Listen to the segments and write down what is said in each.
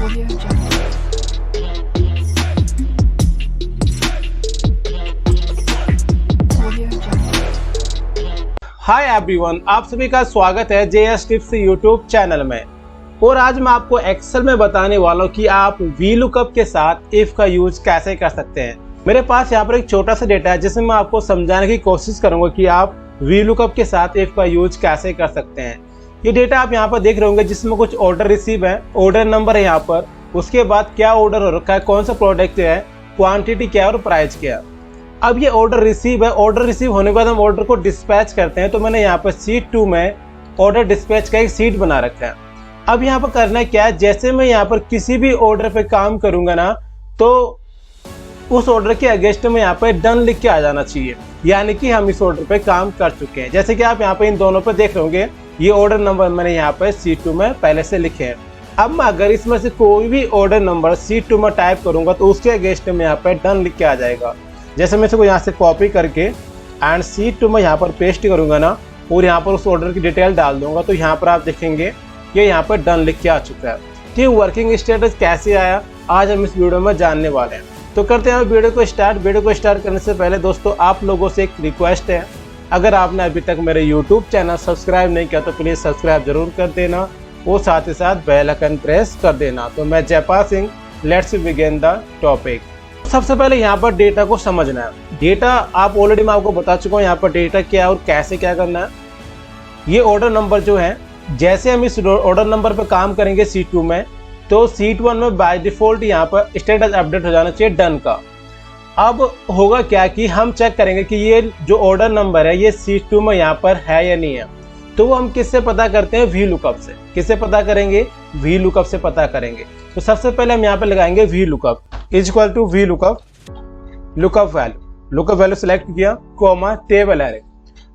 Hi everyone, आप सभी का स्वागत है जेएस टिप्स यूट्यूब चैनल में। और आज मैं आपको एक्सेल में बताने वाला हूँ कि आप वी लुकअप के साथ इफ का यूज कैसे कर सकते हैं। मेरे पास यहाँ पर एक छोटा सा डेटा है जिसमें मैं आपको समझाने की कोशिश करूंगा कि आप वी लुकअप के साथ इफ का यूज कैसे कर सकते हैं। ये डेटा आप यहाँ पर देख रहे होंगे जिसमें कुछ ऑर्डर रिसीव है, ऑर्डर नंबर है यहाँ पर, उसके बाद क्या ऑर्डर हो रखा है, कौन सा प्रोडक्ट है, क्वांटिटी क्या है और प्राइस क्या है। अब ये ऑर्डर रिसीव है, ऑर्डर रिसीव होने के बाद हम ऑर्डर को डिस्पैच करते हैं। तो मैंने यहाँ पर शीट 2 में ऑर्डर डिस्पैच का एक शीट बना रखा है। अब यहाँ पर करना क्या है, जैसे मैं यहाँ पर किसी भी ऑर्डर पे काम करूंगा ना, तो उस ऑर्डर के अगेंस्ट में यहाँ पर डन लिख के आ जाना चाहिए, यानी कि हम इस ऑर्डर पे काम कर चुके हैं। जैसे कि आप यहाँ पे इन दोनों पे देख रहे होंगे, ये ऑर्डर नंबर मैंने यहाँ पर शीट 2 में पहले से लिखे हैं। अब मैं अगर इसमें से कोई भी ऑर्डर नंबर शीट 2 में टाइप करूंगा तो उसके अगेंस्ट में यहाँ पर डन लिख के आ जाएगा। जैसे मैं इसको यहाँ से कॉपी करके एंड शीट 2 में यहाँ पर पेस्ट करूंगा ना, और यहाँ पर उस ऑर्डर की डिटेल डाल दूंगा, तो यहाँ पर आप देखेंगे ये यहाँ पर डन लिख के आ चुका है। ठीक, वर्किंग स्टेटस कैसे आया आज हम इस वीडियो में जानने वाले हैं। तो करते हैं वीडियो को स्टार्ट। वीडियो को स्टार्ट करने से पहले दोस्तों आप लोगों से एक रिक्वेस्ट है, अगर आपने अभी तक मेरे यूट्यूब चैनल सब्सक्राइब नहीं किया तो प्लीज़ सब्सक्राइब जरूर कर देना और साथ ही साथ बेल आइकन प्रेस कर देना। तो मैं Jaipal Singh, let's begin the topic. सबसे पहले यहाँ पर डेटा को समझना है। डेटा आप ऑलरेडी मैं आपको बता चुका हूँ यहाँ पर डेटा क्या है और कैसे क्या करना है। ये ऑर्डर नंबर जो है, जैसे हम इस ऑर्डर नंबर पर काम करेंगे शीट 2 में, तो शीट 1 में बाय डिफॉल्ट यहाँ पर स्टेटस अपडेट हो जाना चाहिए डन का। अब होगा क्या कि हम चेक करेंगे कि ये जो ऑर्डर नंबर है ये शीट 2 में यहाँ पर है या नहीं है। तो वो हम किससे पता करते हैं, वी लुकअप से। किससे पता करेंगे, वी लुकअप से पता करेंगे। तो सबसे पहले हम यहाँ पे लगाएंगे V lookup is equal to V lookup, lookup value select किया, comma table array.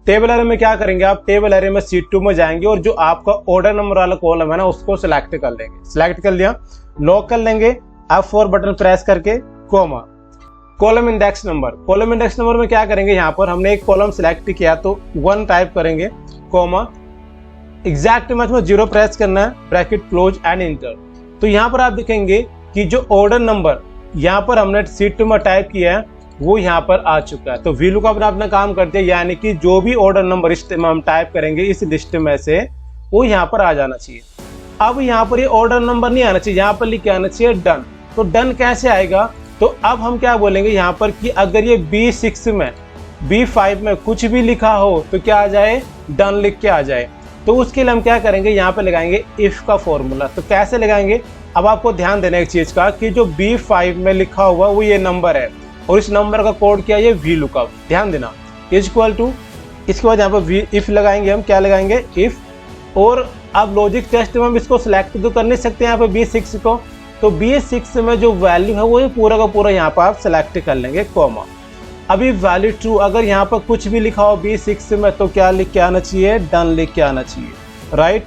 Table array में क्या करेंगे, आप टेबल एरे में शीट 2 में जाएंगे और जो आपका ऑर्डर नंबर वाला कॉलम है ना उसको सिलेक्ट कर लेंगे। सिलेक्ट कर लिया, लॉक कर लेंगे F4 बटन प्रेस करके, comma column index number. Column index number में क्या करेंगे, यहाँ पर हमने एक कॉलम सिलेक्ट किया तो 1 टाइप करेंगे, कोमा एग्जैक्ट मैच में 0 प्रेस करना है, ब्रैकेट क्लोज एंड इंटर। तो यहाँ पर आप देखेंगे कि जो ऑर्डर नंबर यहाँ पर हमने शीट 2 में टाइप किया है वो यहाँ पर आ चुका है। तो वी लुकअप ने अपना काम कर दिया, यानी कि जो भी ऑर्डर नंबर इस में हम टाइप करेंगे इस लिस्ट में से वो यहाँ पर आ जाना चाहिए। अब यहाँ पर ये ऑर्डर नंबर नहीं आना चाहिए, यहाँ पर लिख के आना चाहिए डन। तो डन कैसे आएगा, तो अब हम क्या बोलेंगे यहाँ पर कि अगर ये B6 में B5 में कुछ भी लिखा हो तो क्या आ जाए, डन लिख के आ जाए। तो उसके लिए हम क्या करेंगे, यहाँ पे लगाएंगे इफ का फॉर्मूला। तो कैसे लगाएंगे, अब आपको ध्यान देना एक चीज का कि जो B5 में लिखा हुआ वो ये नंबर है और इस नंबर का कोड क्या है, ये वी लुकअप। ध्यान देना, इज इक्वल टू, इसके बाद यहाँ पर इफ लगाएंगे, हम क्या लगाएंगे इफ। और अब लॉजिक टेस्ट में हम इसको सिलेक्ट तो कर नहीं सकते यहाँ पे B6 को, तो B6 में जो वैल्यू है वो पूरा का पूरा यहाँ पर आप सिलेक्ट कर लेंगे, कोमा। अभी वैल्यू ट्रू, अगर यहाँ पर कुछ भी लिखा हो B6 में तो क्या लिख के आना चाहिए, डन लिख के आना चाहिए, राइट।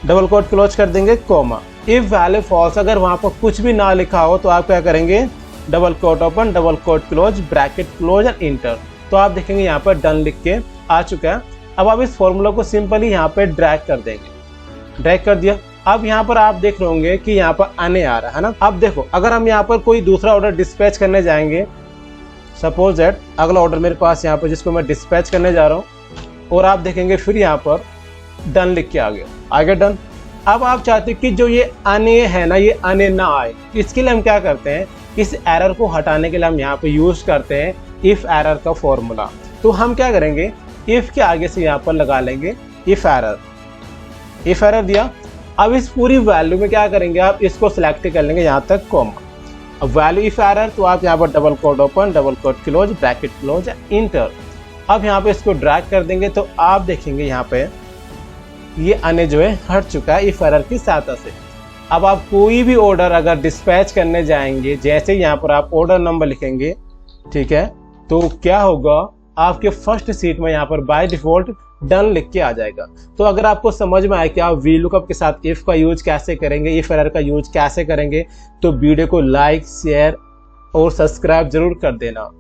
डबल कोट क्लोज कर देंगे, कोमा। इफ वैल्यू फॉल्स, अगर वहाँ पर कुछ भी ना लिखा हो तो आप क्या करेंगे, double quote open, double quote close, bracket close and enter. तो आप देखेंगे यहाँ पर डन लिख के आ चुका है। अब आप इस फॉर्मूला को सिंपली यहाँ पे ड्रैग कर देंगे। ड्रैग कर दिया। अब यहाँ पर आप देख रहे होंगे कि यहाँ पर आने आ रहा है ना। अब देखो, अगर हम यहाँ पर कोई दूसरा ऑर्डर डिस्पैच करने जाएंगे, सपोज दैट अगला ऑर्डर मेरे पास यहाँ पर जिसको मैं डिस्पैच करने जा रहा हूँ, और आप देखेंगे फिर यहाँ पर डन लिख के आ गया डन। अब आप चाहते हैं कि जो ये आने है ना, ये आने ना आए, इसके लिए हम क्या करते हैं, इस एरर को हटाने के लिए हम यहाँ पे यूज करते हैं इफ एरर का फॉर्मूला। तो हम क्या करेंगे, इफ के आगे से यहाँ पर लगा लेंगे इफ एरर। इफ एरर दिया। अब इस पूरी वैल्यू में क्या करेंगे, आप इसको सिलेक्ट कर लेंगे यहाँ तक, कोमा। अब वैल्यू इफ एरर, तो आप यहाँ पर double quote open, double quote close, bracket close, enter. अब यहाँ पे इसको ड्रैग कर देंगे तो आप देखेंगे यहाँ पे ये आने जो है हट चुका है इफ एरर की सहायता से। अब आप कोई भी ऑर्डर अगर डिस्पैच करने जाएंगे, जैसे यहाँ पर आप ऑर्डर नंबर लिखेंगे, ठीक है, तो क्या होगा, आपके फर्स्ट शीट में यहाँ पर बाय डिफॉल्ट डन लिख के आ जाएगा। तो अगर आपको समझ में आए कि आप वी लुकअप के साथ इफ का यूज कैसे करेंगे, इफ एरर का यूज कैसे करेंगे, तो वीडियो को लाइक, शेयर और सब्सक्राइब जरूर कर देना।